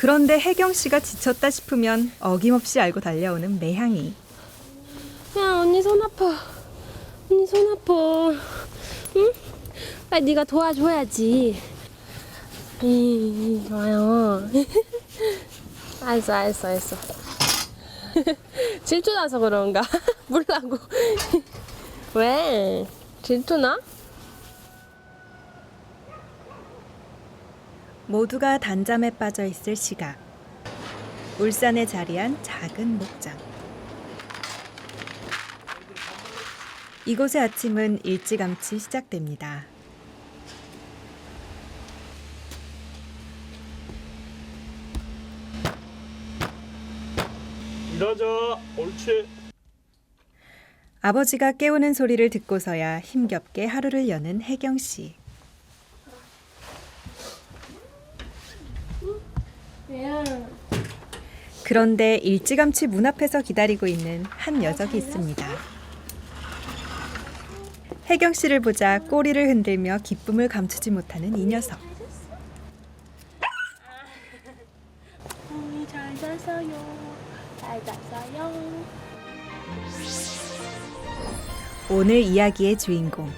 그런데 혜경 씨가 지쳤다 싶으면 어김없이 알고 달려오는 매향이. 야, 언니 손 아파. 언니 손 아파. 응? 빨리 네가 도와줘야지. 좋아요. 알았어. 질투나서 그런가? 물라고. 왜? 질투나? 모두가 단잠에 빠져 있을 시각. 울산에 자리한 작은 목장. 이곳의 아침은 일찌감치 시작됩니다. 일어나자. 옳지. 아버지가 깨우는 소리를 듣고서야 힘겹게 하루를 여는 혜경 씨. 왜야? 그런데 일찌감치 문 앞에서 기다리고 있는 한 녀석이 있습니다. 혜경 씨를 보자 꼬리를 흔들며 기쁨을 감추지 못하는 이 녀석. 언니 잘 잤어요. 잘 잤어요. 오늘 이야기의 주인공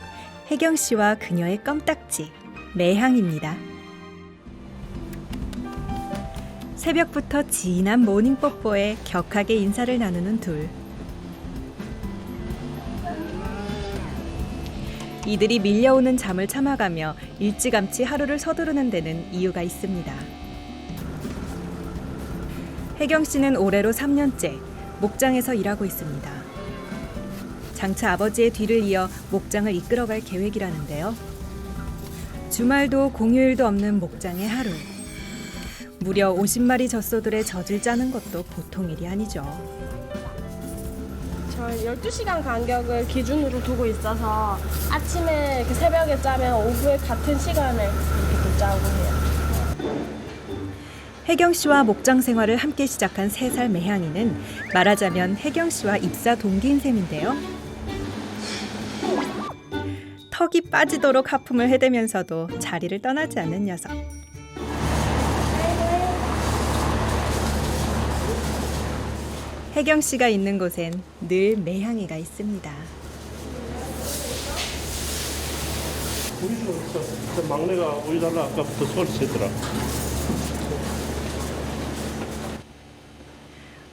혜경 씨와 그녀의 껌딱지 매향입니다. 새벽부터 진한 모닝 뽀뽀에 격하게 인사를 나누는 둘. 이들이 밀려오는 잠을 참아가며 일찌감치 하루를 서두르는 데는 이유가 있습니다. 혜경 씨는 올해로 3년째 목장에서 일하고 있습니다. 장차 아버지의 뒤를 이어 목장을 이끌어갈 계획이라는데요. 주말도 공휴일도 없는 목장의 하루. 무려 50마리 젖소들의 젖을 짜는 것도 보통 일이 아니죠. 저 12시간 간격을 기준으로 두고 있어서 아침에 이렇게 새벽에 짜면 오후에 같은 시간을 이렇게 짜고 해요. 혜경 씨와 목장 생활을 함께 시작한 3살 매향이는 말하자면 혜경 씨와 입사 동기인 셈인데요. 턱이 빠지도록 하품을 해대면서도 자리를 떠나지 않는 녀석. 혜경 씨가 있는 곳엔 늘 매향이가 있습니다. 우리 집 없어. 저 막내가 우리 달라 아까부터 소리치더라.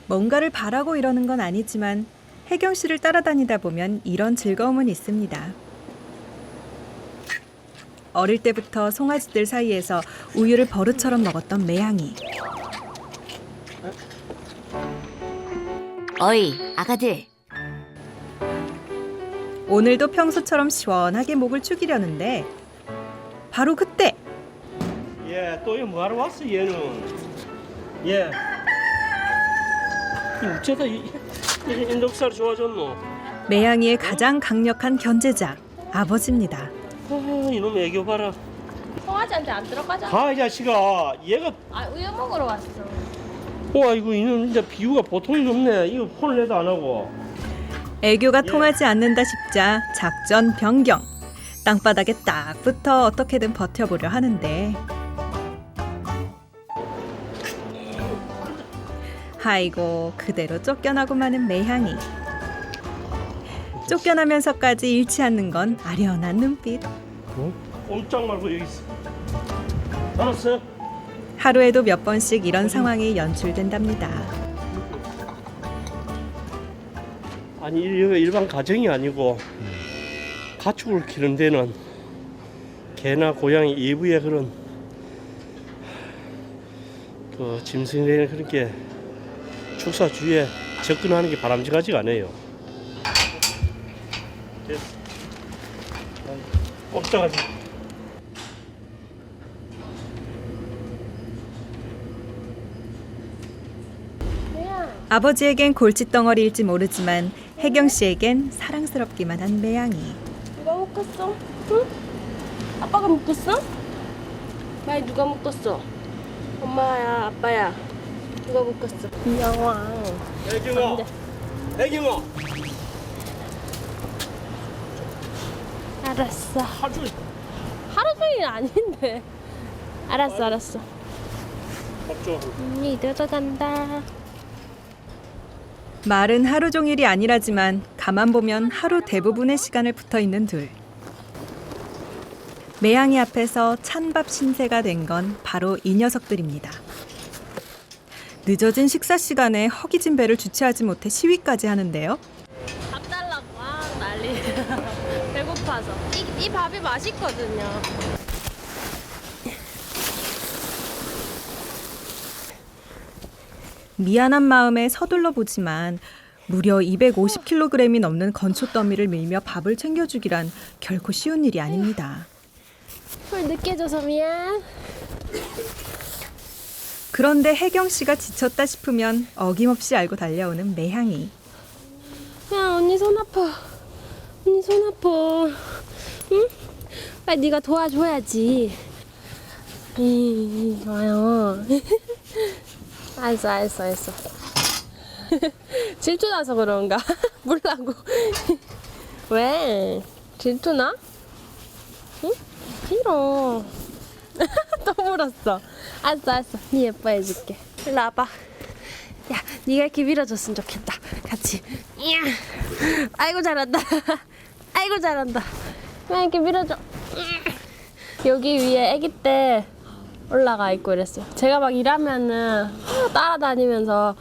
뭔가를 바라고 이러는 건 아니지만 혜경 씨를 따라다니다 보면 이런 즐거움은 있습니다. 어릴 때부터 송아지들 사이에서 우유를 버릇처럼 먹었던 매향이. 어이, 아가들. 오늘도 평소처럼 시원하게 목을 축이려는데 바로 그때 얘, 또 이거 뭐하러 왔어, 얘는? 얘. 이 어쩌다 이 넉살 좋아졌노? 매향이의 가장 강력한 견제자 아버지입니다. 아, 이놈 애교 봐라. 송아지한테 안 들어가잖아. 가, 이 자식아. 얘가, 아, 우유 먹으러 왔어. 와, 이거 이놈 진짜 비유가 보통이 없네. 이거 혼을 내도 안 하고. 애교가 통하지 않는다 싶자 작전 변경. 땅바닥에 딱 붙어 어떻게든 버텨보려 하는데 아이고 그대로 쫓겨나고 마는 매향이. 쫓겨나면서까지 잃지 않는 건 아련한 눈빛. 어? 꼼짝 말고 여기 있어. 알았어? 하루에도 몇 번씩 이런 상황이 연출된답니다. 아니, 이거 일반 가정이 아니고 가축을 키우는 데는 개나 고양이 이부의 그런 그 짐승이나 그런 게 축사 주위에 접근하는 게 바람직하지가 않아요. 꼼짝하지. 아버지에겐 골칫덩어리일지 모르지만 혜경 씨에겐 사랑스럽기만 한 매향이. 누가 묶었어? 응? 아빠가 묶었어? 많이 누가 묶었어? 엄마야, 아빠야. 누가 묶었어? 여왕. 애경아, 애경아. 알았어. 하루 하루 종일 아닌데. 알았어. 언니 들어간다. 말은 하루 종일이 아니라지만 가만 보면 하루 대부분의 시간을 붙어 있는 둘. 매양이 앞에서 찬밥 신세가 된 건 바로 이 녀석들입니다. 늦어진 식사 시간에 허기진 배를 주체하지 못해 시위까지 하는데요. 밥 달라고 난리. 배고파서. 이 밥이 맛있거든요. 미안한 마음에 서둘러 보지만 무려 250kg이 넘는 건초 더미를 밀며 밥을 챙겨주기란 결코 쉬운 일이 아닙니다. 술 늦게 줘서 미안. 그런데 혜경 씨가 지쳤다 싶으면 어김없이 알고 달려오는 매향이. 야 언니 손 아파. 언니 손 아파. 응? 빨리 네가 도와줘야지. 좋아요. 알았어. 질투나서 그런가? 물라고. 왜? 질투나? 응? 싫어. 또 물었어. 알았어. 네 예뻐해줄게. 일로 와봐. 야, 네가 이렇게 밀어줬으면 좋겠다. 같이. 이야. 아이고 잘한다. 아이고 잘한다. 왜 이렇게 밀어줘? 여기 위에 아기 때 올라가 있고 이랬어요. 제가 막 일하면은 따라다니면서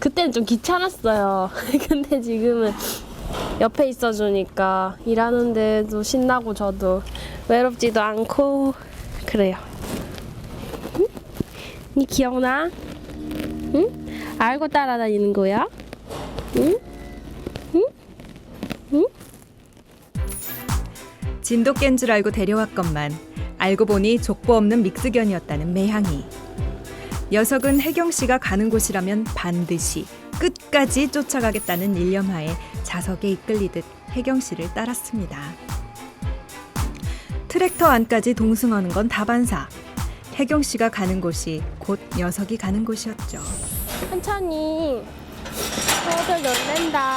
그때는 좀 귀찮았어요. 근데 지금은 옆에 있어주니까 일하는데도 신나고 저도 외롭지도 않고 그래요. 응? 니 기억나? 응? 알고 따라다니는 거야? 응? 응? 응? 진돗 깬 줄 알고 데려왔건만 알고 보니 족보 없는 믹스견이었다는 매향이. 녀석은 혜경 씨가 가는 곳이라면 반드시 끝까지 쫓아가겠다는 일념하에 자석에 이끌리듯 혜경 씨를 따랐습니다. 트랙터 안까지 동승하는 건 다반사. 혜경 씨가 가는 곳이 곧 녀석이 가는 곳이었죠. 천천히. 애들 놀랜다.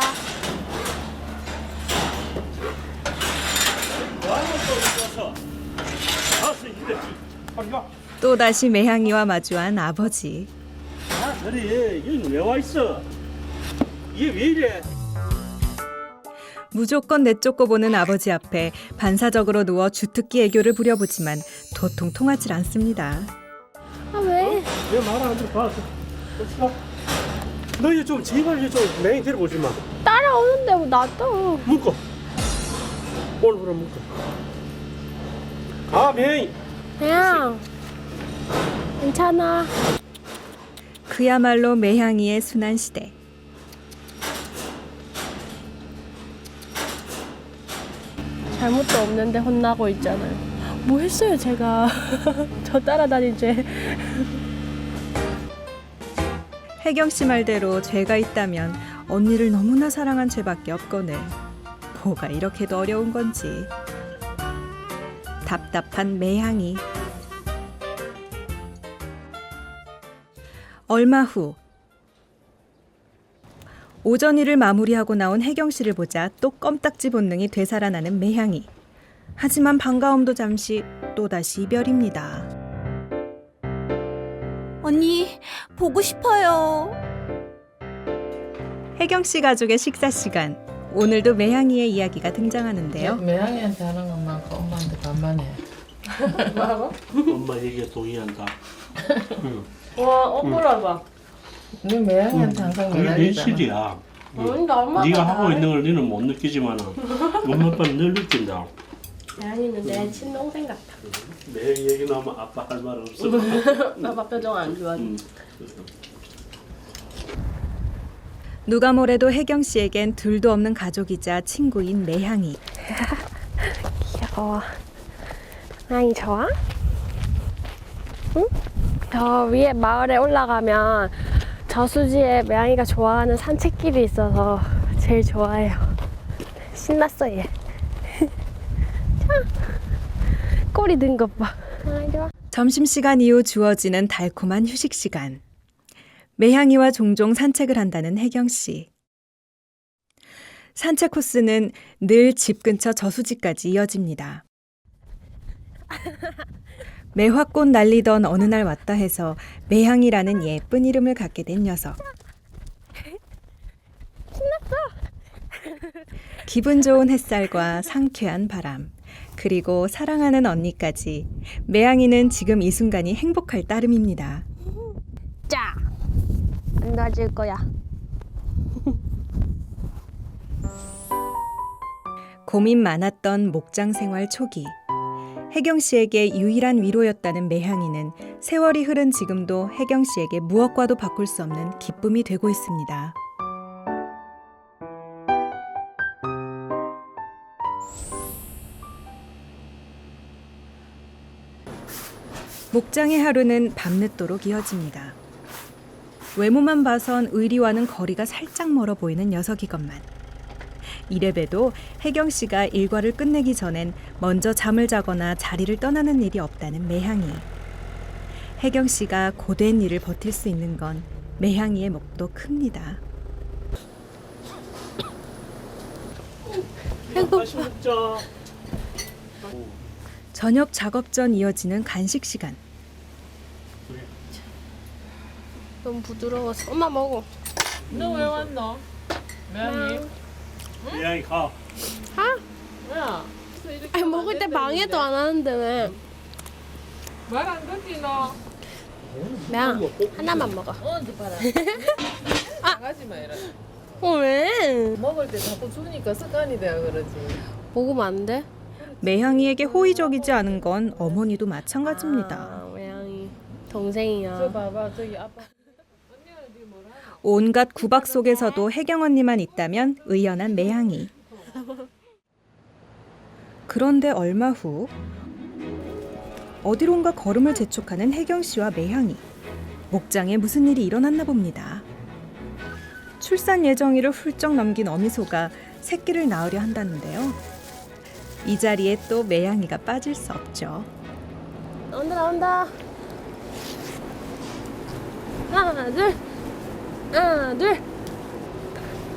또다시 매향이와 마주한 아버지. 그래, 여기 왜 와 있어? 이게 왜 이래? 무조건 내쫓고 보는 아버지 앞에 반사적으로 누워 주특기 애교를 부려보지만 도통 통하질 않습니다. 아 왜? 왜 말 안 들어? 봐. 너희 좀 제발 좀 매행 데려오지 마. 따라오는데 뭐 놔둬. 묶어. 오늘부터 묶어. 아, 매행. 그냥 괜찮아. 그야말로 매향이의 순환 시대. 잘못도 없는데 혼나고 있잖아요. 뭐 했어요 제가? 저 따라다닌 죄. 혜경 씨 말대로 죄가 있다면 언니를 너무나 사랑한 죄밖에 없거늘 뭐가 이렇게도 어려운 건지. 답답한 매향이. 얼마 후 오전 일을 마무리하고 나온 혜경 씨를 보자 또 껌딱지 본능이 되살아나는 매향이. 하지만 반가움도 잠시 또다시 이별입니다. 언니, 보고 싶어요. 혜경 씨 가족의 식사 시간. 오늘도 매향이의 이야기가 등장하는데요. 매양이한테 하는 것만큼 엄마한테 반반해. 엄마 얘기에 동의한다. 응. 와 억울하다. 네 매양이한테 항상 그게 내 매달리잖아. 실이야. 근데 엄마가 네가 하고 있는 걸 너는 못 느끼지만 엄마 아빠는 늘 느낀다. 대한이는 내 친동생 같아. 내 얘기 나오면 아빠 할 말 없어. 아빠 표정 안 좋아. 누가 뭐래도 혜경 씨에겐 둘도 없는 가족이자 친구인 매향이. 귀여워. 아이 좋아? 응? 저 위에 마을에 올라가면 저수지에 매양이가 좋아하는 산책길이 있어서 제일 좋아해요. 신났어 얘. 자, 꼬리 든 것 봐. 아이 좋아. 점심시간 이후 주어지는 달콤한 휴식 시간. 매향이와 종종 산책을 한다는 혜경 씨. 산책 코스는 늘 집 근처 저수지까지 이어집니다. 매화꽃 날리던 어느 날 왔다 해서 매향이라는 예쁜 이름을 갖게 된 녀석. 기분 좋은 햇살과 상쾌한 바람, 그리고 사랑하는 언니까지 매향이는 지금 이 순간이 행복할 따름입니다. 자, 안 놔줄 거야. 고민 많았던 목장 생활 초기. 혜경 씨에게 유일한 위로였다는 매향이는 세월이 흐른 지금도 혜경 씨에게 무엇과도 바꿀 수 없는 기쁨이 되고 있습니다. 목장의 하루는 밤늦도록 이어집니다. 외모만 봐선 의리와는 거리가 살짝 멀어 보이는 녀석이건만. 이래봬도 혜경 씨가 일과를 끝내기 전엔 먼저 잠을 자거나 자리를 떠나는 일이 없다는 매향이. 혜경 씨가 고된 일을 버틸 수 있는 건 매향이의 몫도 큽니다. 다시 먹자. 저녁 작업 전 이어지는 간식 시간. 너무 부드러워서. 엄마 먹어. 너 왜 왔노? 매양이? 매향이 가. 야, 아니 먹을 때 방해도 안 하는데 왜? 말 안 듣지 너? 매양 하나만 먹어. 언제 봐라. 나가지 마 이래. 왜? 먹을 때 자꾸 주니까 습관이 돼야 그러지. 먹으면 안 돼? 매향이에게 호의적이지 않은 건 어머니도 마찬가지입니다. 아, 매양이 동생이야. 저 봐봐 저기 아빠. 온갖 구박 속에서도 혜경 언니만 있다면 의연한 매향이. 그런데 얼마 후 어디론가 걸음을 재촉하는 혜경 씨와 매향이. 목장에 무슨 일이 일어났나 봅니다. 출산 예정일을 훌쩍 넘긴 어미소가 새끼를 낳으려 한다는데요. 이 자리에 또 매향이가 빠질 수 없죠. 나온다. 하나 둘. 하나 둘.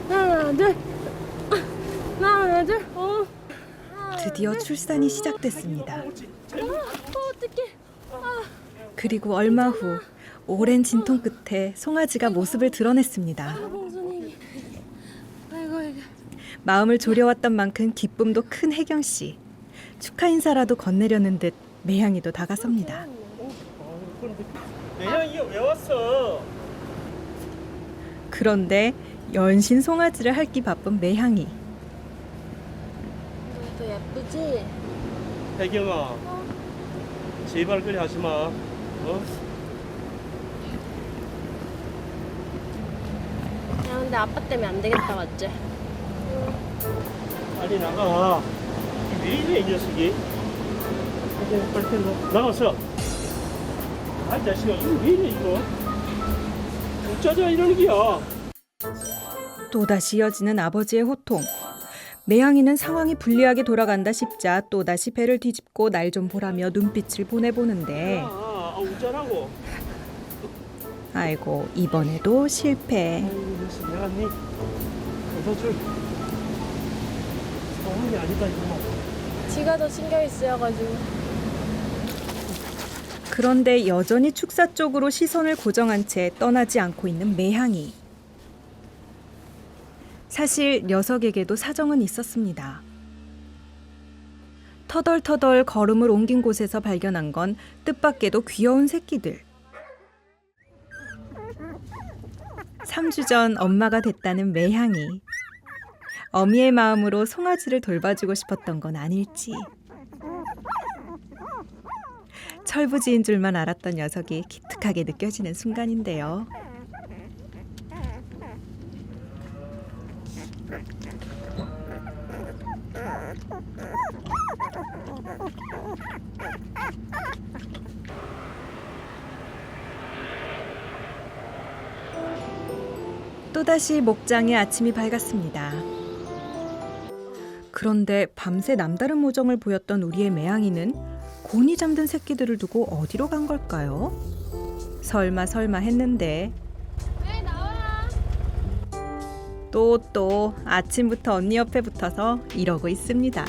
하나 둘. 하나 둘. 드디어 출산이 시작됐습니다. 어떡해. 그리고 얼마 후 오랜 진통 끝에 송아지가 모습을 드러냈습니다. 봉순이. 아이고. 마음을 졸여왔던 만큼 기쁨도 큰 혜경 씨. 축하 인사라도 건네려는 듯 매향이도 다가섭니다. 매향이가 왜 왔어? 그런데 연신 송아지를 핥기 바쁜 매향이. 또 예쁘지? 혜경아, 제발 그래 하지 마. 어? 야 근데 아빠 때문에 안 되겠다 맞지? 빨리 나가. 왜 이래 이 녀석이? 빨리 나가서. 아 자식아 이거 왜 이래 이거? 어쩌자 이러는 기야. 또다시 이어지는 아버지의 호통. 매향이는 상황이 불리하게 돌아간다 싶자 또다시 배를 뒤집고 날 좀 보라며 눈빛을 보내보는데 웃자라고. 아이고 이번에도 실패. 아이고 녀석 내가 니 웃어줄 상황이 아니다 이거. 지가 더 신경이 쓰여가지고. 그런데 여전히 축사 쪽으로 시선을 고정한 채 떠나지 않고 있는 매향이. 사실 녀석에게도 사정은 있었습니다. 터덜터덜 걸음을 옮긴 곳에서 발견한 건 뜻밖에도 귀여운 새끼들. 3주 전 엄마가 됐다는 매향이. 어미의 마음으로 송아지를 돌봐주고 싶었던 건 아닐지. 철부지인 줄만 알았던 녀석이 기특하게 느껴지는 순간인데요. 또다시 목장의 아침이 밝았습니다. 그런데 밤새 남다른 모정을 보였던 우리의 매향이는 곤히 잠든 새끼들을 두고 어디로 간 걸까요? 설마 했는데 왜 나와? 또 아침부터 언니 옆에 붙어서 이러고 있습니다.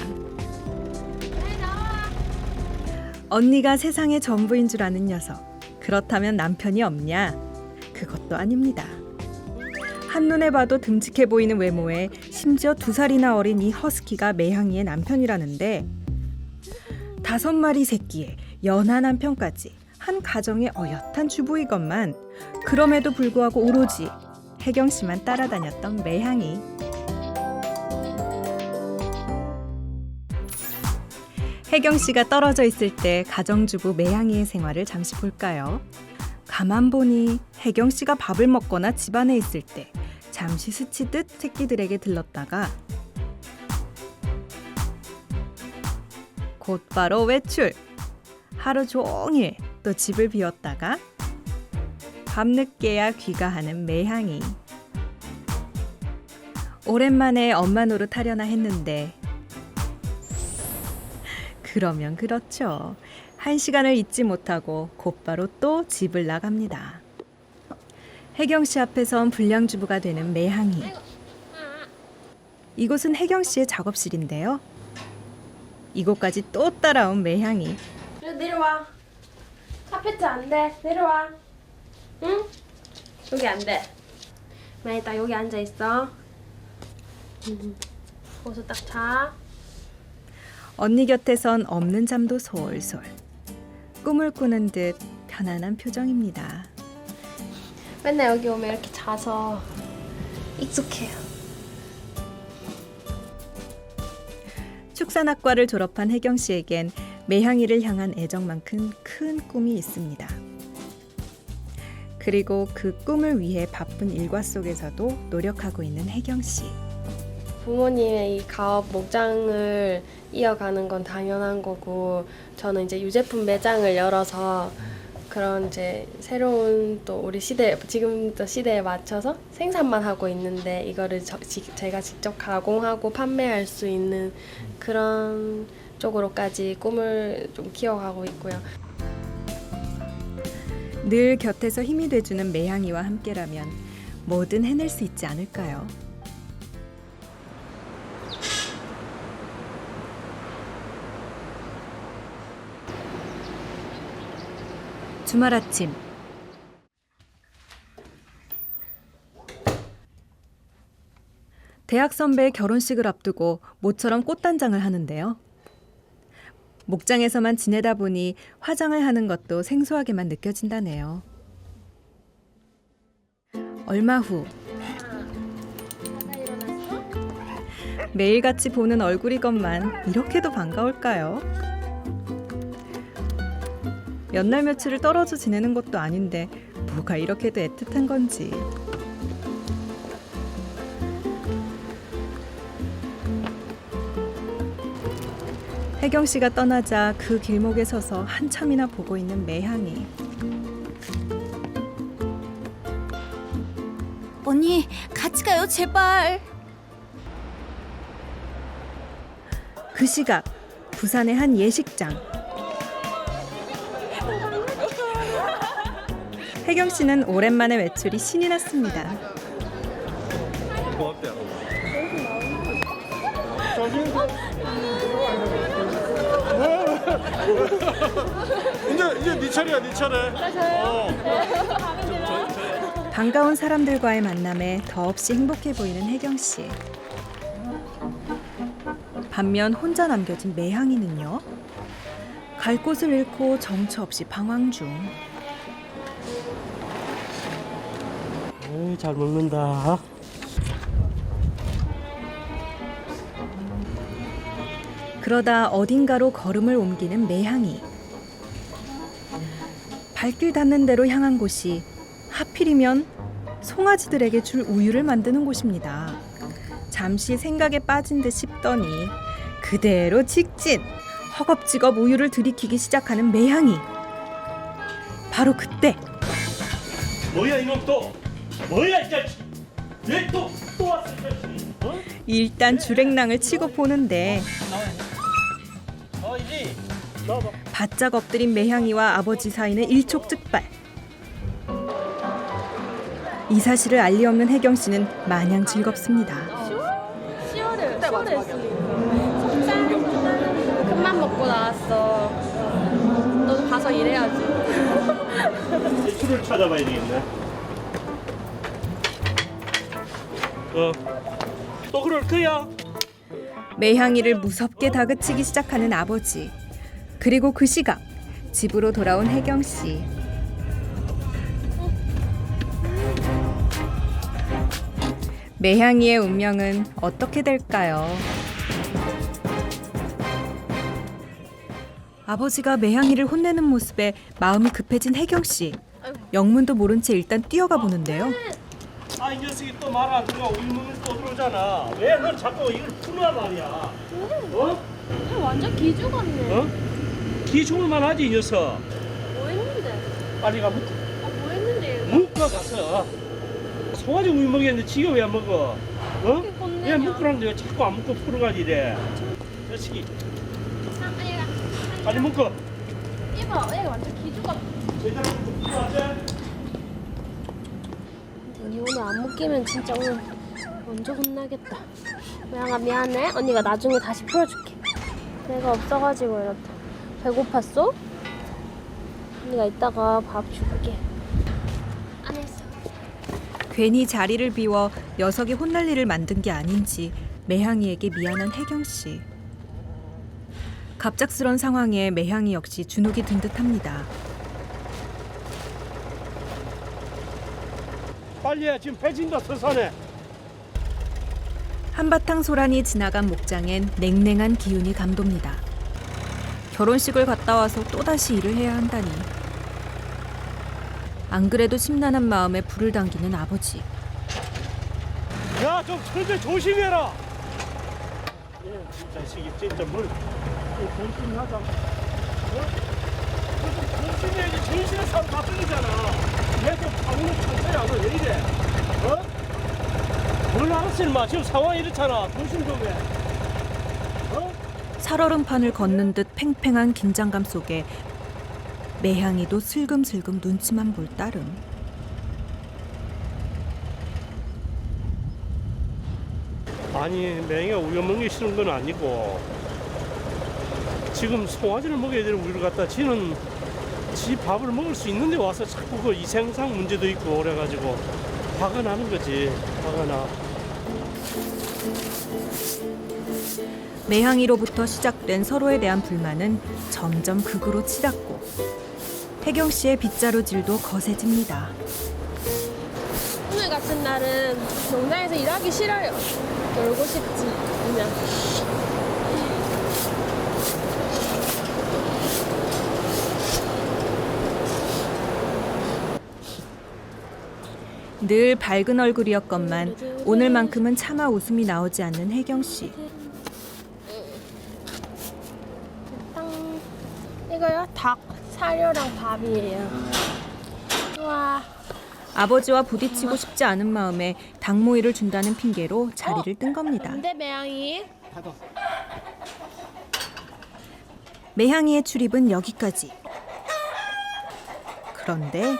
왜 나와? 언니가 세상의 전부인 줄 아는 녀석. 그렇다면 남편이 없냐? 그것도 아닙니다. 한눈에 봐도 듬직해 보이는 외모에 심지어 2살이나 어린 이 허스키가 매향이의 남편이라는데 5마리 새끼에 연하 남편까지 한 가정의 어엿한 주부이건만 그럼에도 불구하고 오로지 혜경 씨만 따라다녔던 매향이. 혜경 씨가 떨어져 있을 때 가정주부 매향이의 생활을 잠시 볼까요? 가만 보니 혜경 씨가 밥을 먹거나 집안에 있을 때 잠시 스치듯 새끼들에게 들렀다가 곧바로 외출. 하루 종일 또 집을 비웠다가 밤늦게야 귀가하는 매향이. 오랜만에 엄마 노릇 하려나 했는데 그러면 그렇죠. 1시간을 잊지 못하고 곧바로 또 집을 나갑니다. 혜경 씨 앞에선 불량주부가 되는 매향이. 이곳은 혜경 씨의 작업실인데요. 이곳까지 또 따라온 매향이. 그래, 내려와. 카페트 안 돼. 내려와. 응? 여기 안 돼. 매일 딱 여기 앉아 있어. 거기서 딱 자. 언니 곁에선 없는 잠도 솔솔. 꿈을 꾸는 듯 편안한 표정입니다. 맨날 여기 오면 이렇게 자서 익숙해요. 축산학과를 졸업한 혜경 씨에겐 매향이를 향한 애정만큼 큰 꿈이 있습니다. 그리고 그 꿈을 위해 바쁜 일과 속에서도 노력하고 있는 혜경 씨. 부모님의 이 가업 목장을 이어가는 건 당연한 거고, 저는 이제 유제품 매장을 열어서 그런 이제 새로운 또 우리 시대, 지금부터 시대에 맞춰서 생산만 하고 있는데 이거를 제가 직접 가공하고 판매할 수 있는 그런 쪽으로까지 꿈을 좀 키워가고 있고요. 늘 곁에서 힘이 돼주는 매향이와 함께라면 뭐든 해낼 수 있지 않을까요? 주말 아침 대학 선배의 결혼식을 앞두고 모처럼 꽃단장을 하는데요. 목장에서만 지내다 보니 화장을 하는 것도 생소하게만 느껴진다네요. 얼마 후 매일같이 보는 얼굴이건만 이렇게도 반가울까요? 몇 날 며칠을 떨어져 지내는 것도 아닌데 뭐가 이렇게도 애틋한 건지. 혜경 씨가 떠나자 그 길목에 서서 한참이나 보고 있는 매향이. 언니, 같이 가요, 제발. 그 시각 부산의 한 예식장. 혜경 씨는 오랜만에 외출이 신이 났습니다. 이제 네 차례야, 네 차례. 반가운 사람들과의 만남에 더없이 행복해 보이는 혜경 씨. 반면 혼자 남겨진 매향이는요. 갈 곳을 잃고 정처 없이 방황 중. 잘 먹는다. 그러다 어딘가로 걸음을 옮기는 매향이. 발길 닿는 대로 향한 곳이 하필이면 송아지들에게 줄 우유를 만드는 곳입니다. 잠시 생각에 빠진 듯 싶더니 그대로 직진! 허겁지겁 우유를 들이키기 시작하는 매향이. 바로 그때 뭐야 이놈 또? 뭐야 이 자식? 왜 또 왔어 이 자식? 어? 일단 주랭랑을 치고 보는데 이리 나와봐. 바짝 엎드린 매향이와 아버지 사이는 일촉즉발. 이 사실을 알리 없는 혜경 씨는 마냥 즐겁습니다. 시원해. 시원했으니까. 속상. 큰맘 먹고 나왔어. 가서 일해야지. 줄을 찾아봐야 되겠네. 또 그럴 거야? 매향이를 무섭게 다그치기 시작하는 아버지. 그리고 그 시각 집으로 돌아온 혜경 씨. 매향이의 운명은 어떻게 될까요? 아버지가 매향이를 혼내는 모습에 마음이 급해진 혜경 씨. 영문도 모른 채 일단 뛰어가 보는데요. 아, 이 녀석이 또 말 안 들어. 우리 몸에 또 들어오잖아. 왜 넌 자꾸 이걸 푸나 말이야? 어? 완전 기주 같네. 어? 기죽을만 하지, 이 녀석. 뭐 했는데? 빨리 가 묶어. 뭐 했는데? 묶어 가서. 송아지 우유 먹였는데 지가 왜 안 먹어? 어? 왜 묶으라는데 왜 자꾸 안 묶고 풀어가지 이래? 자식이. 빨리 묶어. 이봐, 얘가 완전 기주 같아. 제대로 묶어야지. 니 오늘 안 묶이면 진짜 오늘 완전 혼나겠다. 고양아 미안해. 언니가 나중에 다시 풀어줄게. 내가 없어가지고 이렇다. 배고팠어? 언니가 이따가 밥 줄게. 안 했어. 괜히 자리를 비워 녀석이 혼날 일을 만든 게 아닌지 매향이에게 미안한 혜경 씨. 갑작스런 상황에 매향이 역시 주눅이 든 듯합니다. 빨리 해. 지금 배진다 서산에. 한바탕 소란이 지나간 목장엔 냉랭한 기운이 감돕니다. 결혼식을 갔다 와서 또다시 일을 해야 한다니. 안 그래도 심란한 마음에 불을 당기는 아버지. 야, 좀 철저 조심해라. 이 자식이 진짜 뭘 조심하자. 조심해야지. 정신의 싸움 다 틀리잖아. 얘도 방문을 천천히 하고 왜 이래? 어? 뭘 알았어, 인마. 지금 상황이 이렇잖아. 조심 좀 해. 어? 살얼음판을 걷는 듯 팽팽한 긴장감 속에 매향이도 슬금슬금 눈치만 볼 따름. 아니, 맹이가 우유 먹는 게 싫은 건 아니고 지금 송아지를 먹여야 되는 우유를 갖다 지는 지 밥을 먹을 수 있는데 와서 자꾸 그 위생상 문제도 있고 그래가지고 화가 나는 거지. 화가 나. 매향이로부터 시작된 서로에 대한 불만은 점점 극으로 치닫고 혜경 씨의 빗자루질도 거세집니다. 오늘 같은 날은 농장에서 일하기 싫어요. 놀고 싶지. 그냥. 늘 밝은 얼굴이었건만 오늘만큼은 차마 웃음이 나오지 않는 혜경 씨. 땅. 이거요? 닭 사료랑 밥이에요. 우와. 아버지와 부딪히고 싶지 않은 마음에 닭모이를 준다는 핑계로 자리를 뜬 겁니다. 근데 매양이 매향이의 출입은 여기까지. 그런데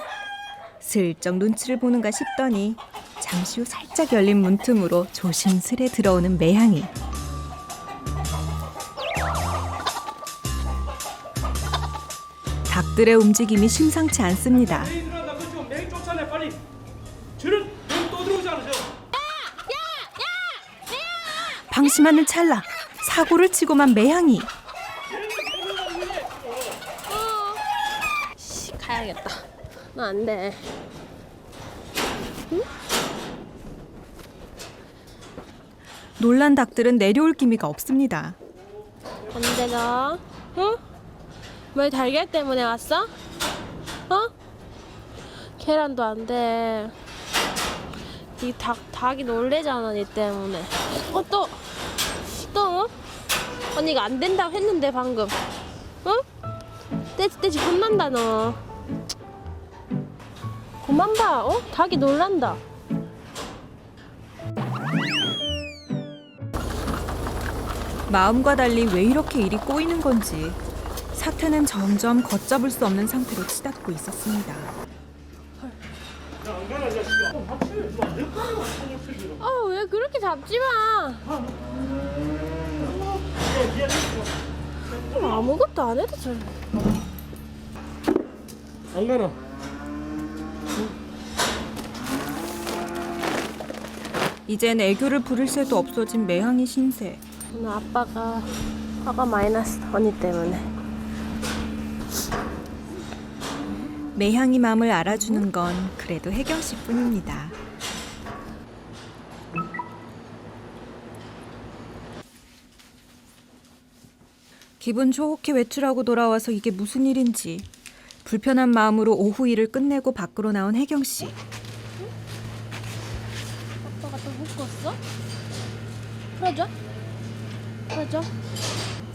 슬쩍 눈치를 보는가 싶더니 잠시 후 살짝 열린 문틈으로 조심스레 들어오는 매향이. 닭들의 움직임이 심상치 않습니다. 맹이들아, 나 그 지금 맹이 쫓아내 빨리. 저는 또 들어오지 않으세요? 방심하는 찰나 사고를 치고만 매향이. 가야겠다. 너 안 돼. 놀란 닭들은 내려올 기미가 없습니다. 언제 가? 응? 왜 달걀 때문에 왔어? 어? 계란도 안 돼. 이 닭이 놀래잖아, 니 때문에. 또? 언니가 안 된다고 했는데, 방금. 응? 떼지 혼난다, 너. 그만 봐, 어? 닭이 놀란다. 마음과 달리 왜 이렇게 일이 꼬이는 건지 사태는 점점 걷잡을 수 없는 상태로 치닫고 있었습니다. 왜 그렇게 잡지 마. 아무것도 안 해도 잘. 안 가나? 이젠 애교를 부릴 새도 없어진 매향이 신세. 오늘 아빠가 화가 많이 났어. 언니 때문에. 매향이 마음을 알아주는 건 그래도 혜경 씨뿐입니다. 기분 좋게 외출하고 돌아와서 이게 무슨 일인지 불편한 마음으로 오후 일을 끝내고 밖으로 나온 혜경 씨. 아빠가 또 묶었어? 풀어줘? 풀어줘?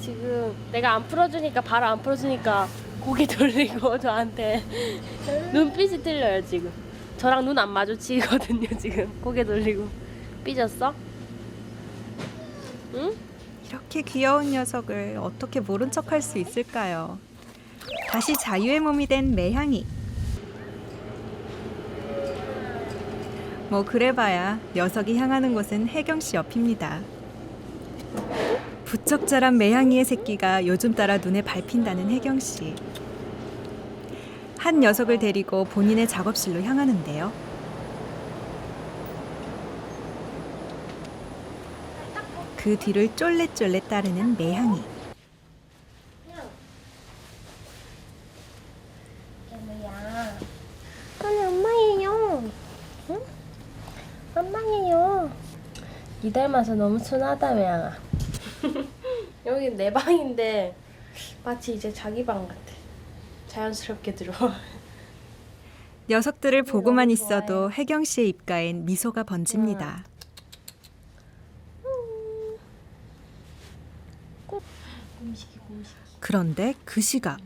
지금 내가 안 풀어주니까 바로 안 풀어주니까 고개 돌리고 저한테 눈빛이 틀려요 지금. 저랑 눈 안 마주치거든요 지금. 고개 돌리고. 삐졌어? 응? 이렇게 귀여운 녀석을 어떻게 모른 척할 수 있을까요? 다시 자유의 몸이 된 매향이. 뭐 그래봐야 녀석이 향하는 곳은 혜경 씨 옆입니다. 부쩍 자란 매향이의 새끼가 요즘 따라 눈에 밟힌다는 혜경 씨. 한 녀석을 데리고 본인의 작업실로 향하는데요. 그 뒤를 쫄래쫄래 따르는 매향이. 아니 엄마예요. 응? 엄마예요. 니 닮아서 너무 순하다 매양아. 여기 내 방인데 마치 이제 자기 방 같아. 자연스럽게 들어와. 녀석들을 보고만 있어도 혜경 씨의 입가엔 미소가 번집니다. 그런데 그 시각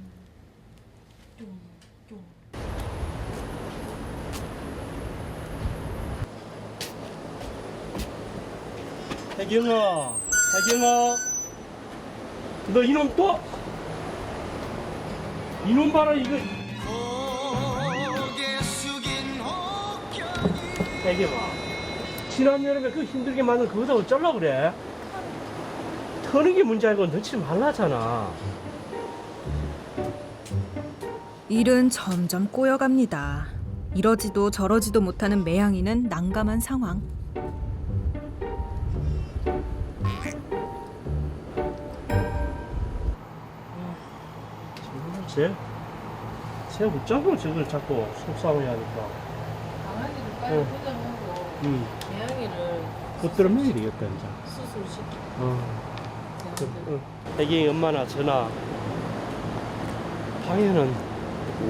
혜경아, 혜경아, 너 이놈 또? 이놈 봐라 이거. 혜경아, 지난 여름에 그 힘들게 만든 그거다 어쩌려고 그래? 터는 게 문제 아니고 넣지 말라잖아. 일은 점점 꼬여갑니다. 이러지도 저러지도 못하는 매향이는 난감한 상황. 쟤 어쩌고 저걸 자꾸 속상해 하니까. 강아지를 빨리 어. 포장하고 고양이를 못 매야 되겠다 이제. 수술시켜. 애기 엄마나 저나 방에는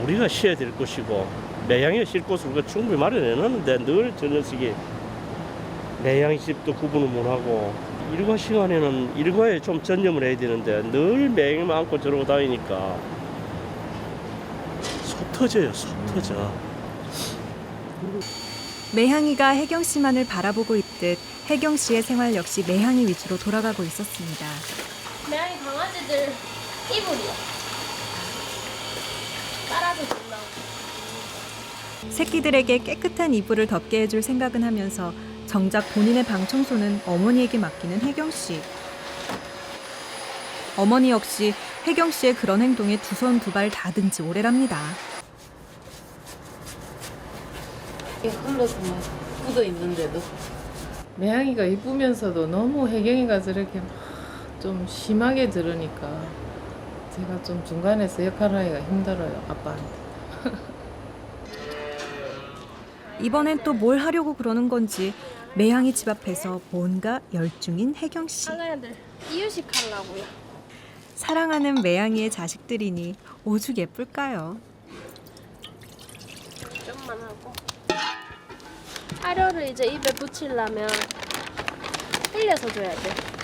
우리가 쉬어야 될 것이고 매양이 쉴 곳을 우리가 충분히 마련해 놨는데 늘 저 녀석이 매양 집도 구분을 못하고 일과 시간에는 일과에 좀 전념을 해야 되는데 늘 매양이만 안고 저러고 다니니까 속 터져요. 속 터져. 매향이가 혜경 씨만을 바라보고 있듯 혜경 씨의 생활 역시 매향이 위주로 돌아가고 있었습니다. 매양이 강아지들 이불이야. 깔아서 준다고. 새끼들에게 깨끗한 이불을 덮게 해줄 생각은 하면서 정작 본인의 방 청소는 어머니에게 맡기는 혜경 씨. 어머니 역시 혜경 씨의 그런 행동에 두 손 두 발 다 든 지 오래랍니다. 이게 흘러서 막 묻어 있는데도 매양이가 이쁘면서도 너무 혜경이가 저렇게 막 좀 심하게 들으니까 제가 좀 중간에서 역할을 하기가 힘들어요, 아빠한테. 이번엔 또 뭘 하려고 그러는 건지 매향이 집 앞에서 뭔가 열중인 혜경 씨. 강아지들 이유식 하려고요. 사랑하는 매향이의 자식들이니 오죽 예쁠까요? 좀만 하고. 사료를 이제 입에 붙이려면 흘려서 줘야 돼.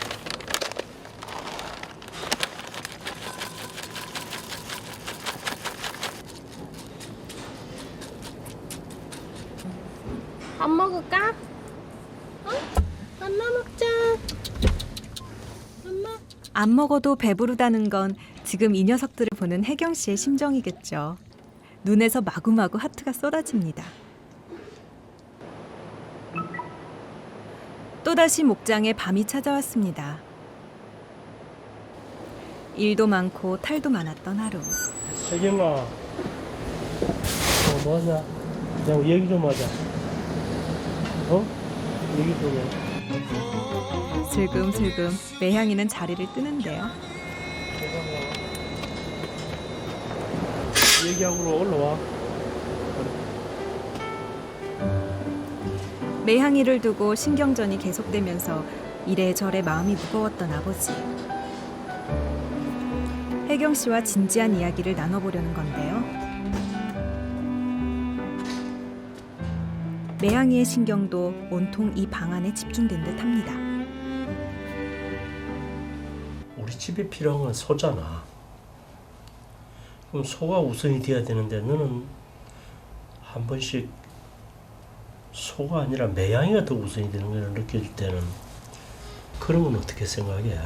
밥 먹을까? 어? 엄마 먹자. 엄마. 안 먹어도 배부르다는 건 지금 이 녀석들을 보는 혜경 씨의 심정이겠죠. 눈에서 마구마구 하트가 쏟아집니다. 또다시 목장에 밤이 찾아왔습니다. 일도 많고 탈도 많았던 하루. 혜경아, 뭐 하자? 그냥 얘기 좀 하자. 얘기 좀 해. 슬금슬금 매향이는 자리를 뜨는데요. 얘기하고 올라와. 매향이를 두고 신경전이 계속되면서 이래저래 마음이 무거웠던 아버지. 혜경 씨와 진지한 이야기를 나눠보려는 건데요. 매향이의 신경도 온통 이 방안에 집중된 듯합니다. 우리 집에 필요한 건 소잖아. 그럼 소가 우선이 돼야 되는데 너는 한 번씩 소가 아니라 매양이가 더 우선이 되는 걸 느껴질 때는 그런 건 어떻게 생각해?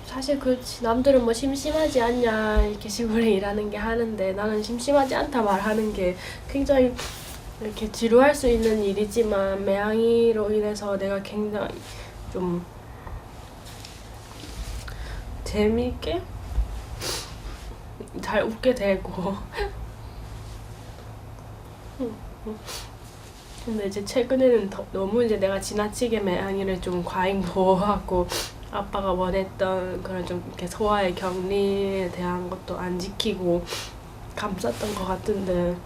사실 그렇지 남들은 뭐 심심하지 않냐 이렇게 시골에 일하는 게 하는데 나는 심심하지 않다 말하는 게 굉장히 이렇게 지루할 수 있는 일이지만 매양이로 인해서 내가 굉장히 좀 재미있게 잘 웃게 되고 근데 이제 최근에는 너무 이제 내가 지나치게 매양이를 좀 과잉 보호하고 아빠가 원했던 그런 좀 이렇게 소아의 격리에 대한 것도 안 지키고 감쌌던 것 같은데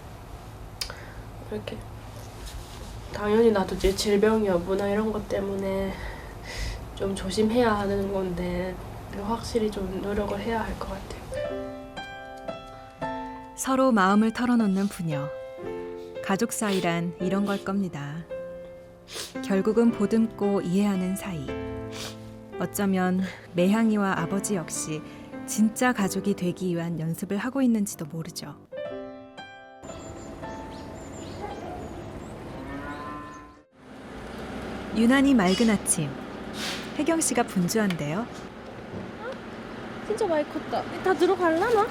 이렇게 당연히 나도 이제 질병 여부나 이런 것 때문에 좀 조심해야 하는 건데 확실히 좀 노력을 해야 할 것 같아요. 서로 마음을 털어놓는 부녀. 가족 사이란 이런 걸 겁니다. 결국은 보듬고 이해하는 사이. 어쩌면 매향이와 아버지 역시 진짜 가족이 되기 위한 연습을 하고 있는지도 모르죠. 유난히 맑은 아침. 혜경 씨가 분주한데요. 진짜 많이 컸다. 다 들어갈라나?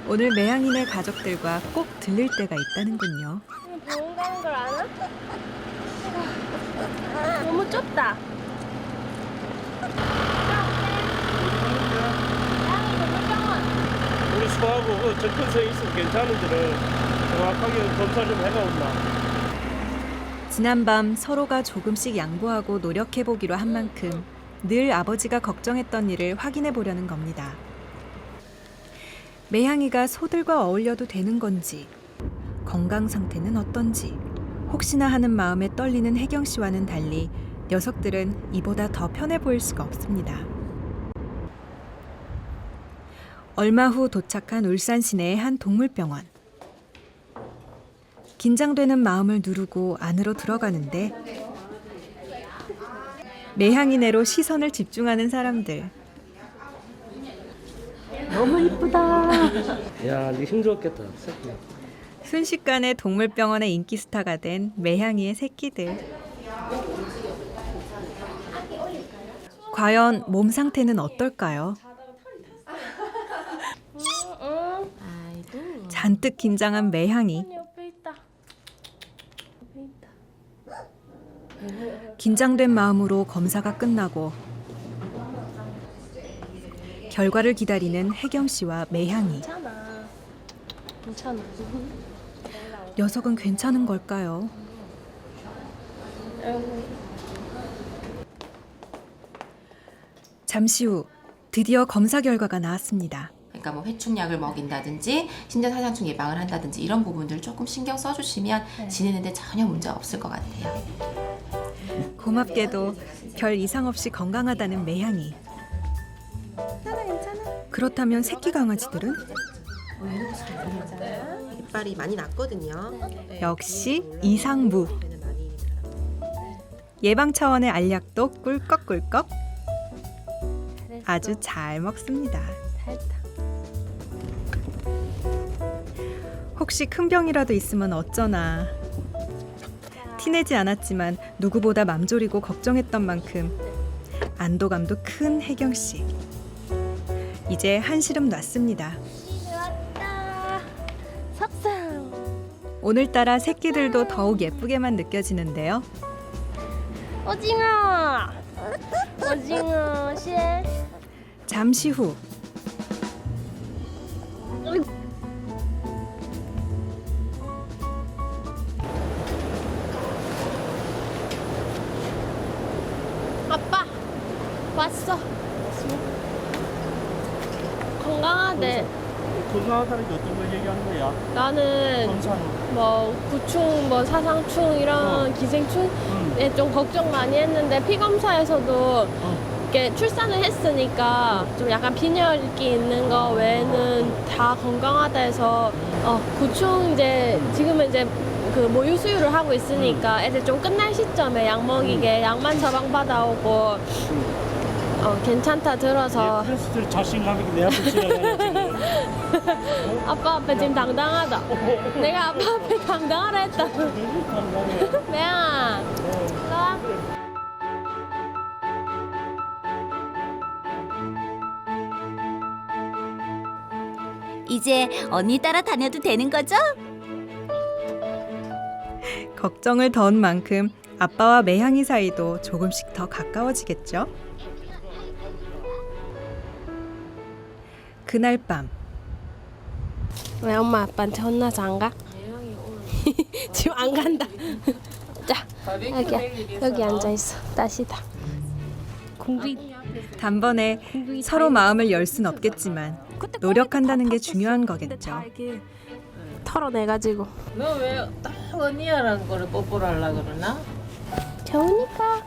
오늘 매향이네 가족들과 꼭 들릴 때가 있다는군요. 병원 가는 걸 아나? 너무 좁다. 우리 소하고 그 접근성이 있으면 괜찮은지를 정확하게 검사 좀 해가 온나. 지난밤 서로가 조금씩 양보하고 노력해보기로 한 만큼 늘 아버지가 걱정했던 일을 확인해 보려는 겁니다. 매향이가 소들과 어울려도 되는 건지, 건강 상태는 어떤지, 혹시나 하는 마음에 떨리는 혜경 씨와는 달리 녀석들은 이보다 더 편해 보일 수가 없습니다. 얼마 후 도착한 울산 시내의 한 동물병원. 긴장되는 마음을 누르고 안으로 들어가는데 매향이네로 시선을 집중하는 사람들. 너무 이쁘다. 야, 네 힘들었겠다. 새끼. 순식간에 동물병원의 인기 스타가 된 매향이의 새끼들. 과연 몸 상태는 어떨까요? 잔뜩 긴장한 매향이. 옆에 있다. 긴장된 마음으로 검사가 끝나고 결과를 기다리는 혜경 씨와 매향이. 괜찮아. 녀석은 괜찮은 걸까요? 잠시 후 드디어 검사 결과가 나왔습니다. 그러니까 뭐 회충약을 먹인다든지 신장사상충 예방을 한다든지 이런 부분들을 조금 신경 써주시면 지내는데 전혀 문제가 없을 것 같아요. 고맙게도 별 이상 없이 건강하다는 매향이. 그렇다면 새끼 강아지들은? 이빨이 많이 났거든요. 역시 이상무. 예방 차원의 알약도 꿀꺽꿀꺽. 아주 잘 먹습니다. 혹시 큰 병이라도 있으면 어쩌나. 티내지 않았지만 누구보다 맘졸이고 걱정했던 만큼 안도감도 큰 혜경 씨. 이제 한시름 놨습니다. 왔다. 석상. 오늘따라 새끼들도 더욱 예쁘게만 느껴지는데요. 오징어. 오징어 씨. 잠시 후 건강하다는 게 어떤 걸 얘기하는 거야? 나는 검사는. 뭐 구충, 뭐 사상충 이런 기생충에 좀 걱정 많이 했는데 피 검사에서도 이렇게 출산을 했으니까 좀 약간 빈혈기 있는 거 외에는 다 건강하다 해서 구충 이제 지금은 이제 그 모유 수유를 하고 있으니까 애들 좀 끝날 시점에 약 먹이게 약만 처방 받아오고 괜찮다 들어서 그래서 자신감이 내 앞에 지나가냐 지금. 아빠 앞에 지금 당당하다. 내가 아빠 앞에 당당하라 했다. 너무 감사해. 매야. 가. 이제 언니 따라 다녀도 되는 거죠? 걱정을 던 만큼 아빠와 매향이 사이도 조금씩 더 가까워지겠죠? 그날 밤 왜 엄마 아빠한테 혼나서 안 가? 지금 안 간다. 자, 여기 앉아 있어. 따시다. 궁비. 단번에 서로 마음을 열 순 없겠지만 노력한다는 게 중요한 거겠죠. 털어내가지고. 너 왜 딱 언니야라는 거를 뽀뽀를 하려고 그러나? 좋으니까.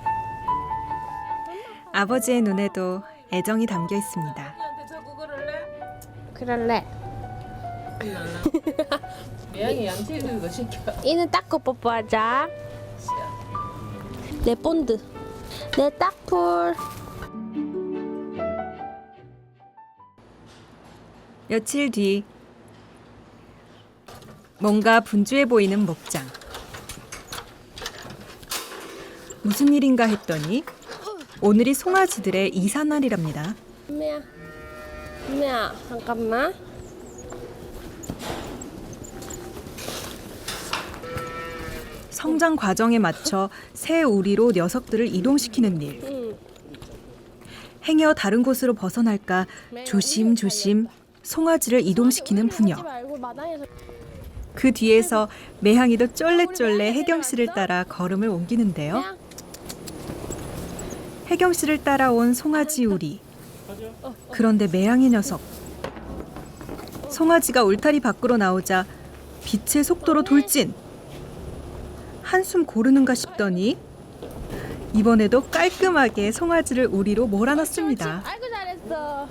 아버지의 눈에도 애정이 담겨 있습니다. 언니한테 자꾸 그럴래? 그럴래. 매양이 양치 있는 거 시켜. 이는 닦고 뽀뽀하자. 내 본드. 내 딱풀. 며칠 뒤 뭔가 분주해 보이는 목장. 무슨 일인가 했더니 오늘이 송아지들의 이사날이랍니다. 엄마야, 잠깐만. 성장 과정에 맞춰 새 우리로 녀석들을 이동시키는 일. 응. 행여 다른 곳으로 벗어날까 조심조심 송아지를 이동시키는 부녀. 하지 말고 마당에서. 그 뒤에서 매향이도 쫄래쫄래 혜경 씨를 따라 걸음을 옮기는데요. 그냥 혜경 씨를 따라온 송아지 우리. 그런데 매향이 녀석. 송아지가 울타리 밖으로 나오자 빛의 속도로 돌진. 한숨 고르는가 싶더니 이번에도 깔끔하게 송아지를 우리로 몰아넣습니다. 아이고 잘했어.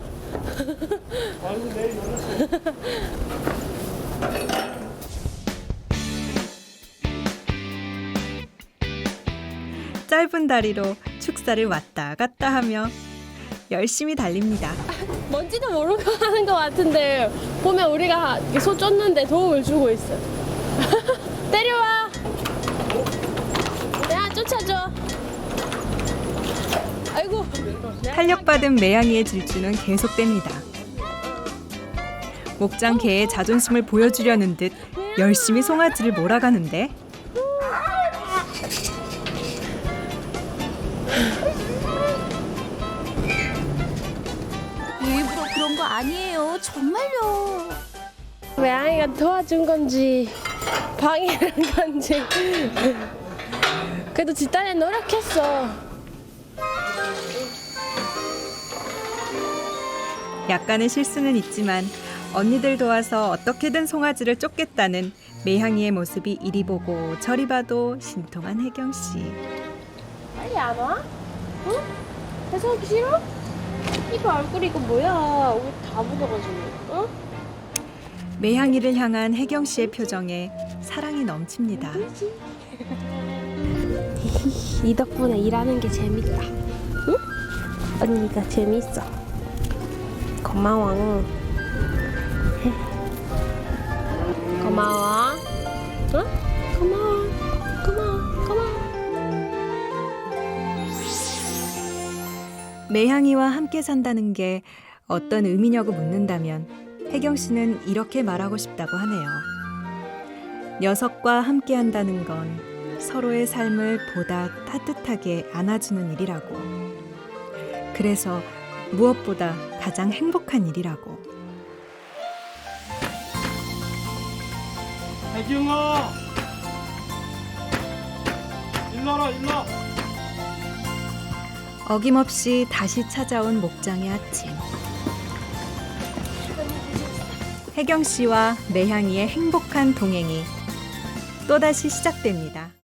아이고 내일 열었어. 짧은 다리로 축사를 왔다 갔다 하며 열심히 달립니다. 뭔지도 모르고 하는 것 같은데 보면 우리가 소 쫓는데 도움을 주고 있어. 때려와. 야 쫓아줘. 아이고. 탄력받은 매양이의 질주는 계속됩니다. 목장 개의 자존심을 보여주려는 듯 열심히 송아지를 몰아가는데 일부러 그런 거 아니에요. 정말요. 매양이가 도와준 건지 방해한 건지 그래도 집단에 노력했어. 약간의 실수는 있지만 언니들 도와서 어떻게든 송아지를 쫓겠다는 매향이의 모습이 이리 보고 저리 봐도 신통한 혜경 씨. 빨리 안 와? 응? 계속 싫어? 이거 얼굴 이거 뭐야? 옷 다 묻어가지고. 응? 매향이를 향한 혜경 씨의 표정에 사랑이 넘칩니다. 이 덕분에 일하는 게 재밌다. 응? 언니가 재밌어. 고마워. 고마워. 응? 고마워. 고마워. 매향이와 함께 산다는 게 어떤 의미냐고 묻는다면 혜경 씨는 이렇게 말하고 싶다고 하네요. 녀석과 함께 한다는 건 서로의 삶을 보다 따뜻하게 안아주는 일이라고. 그래서 무엇보다 가장 행복한 일이라고. 혜경아, 일나라 일나. 어김없이 다시 찾아온 목장의 아침. 혜경 씨와 매향이의 행복한 동행이 또다시 시작됩니다.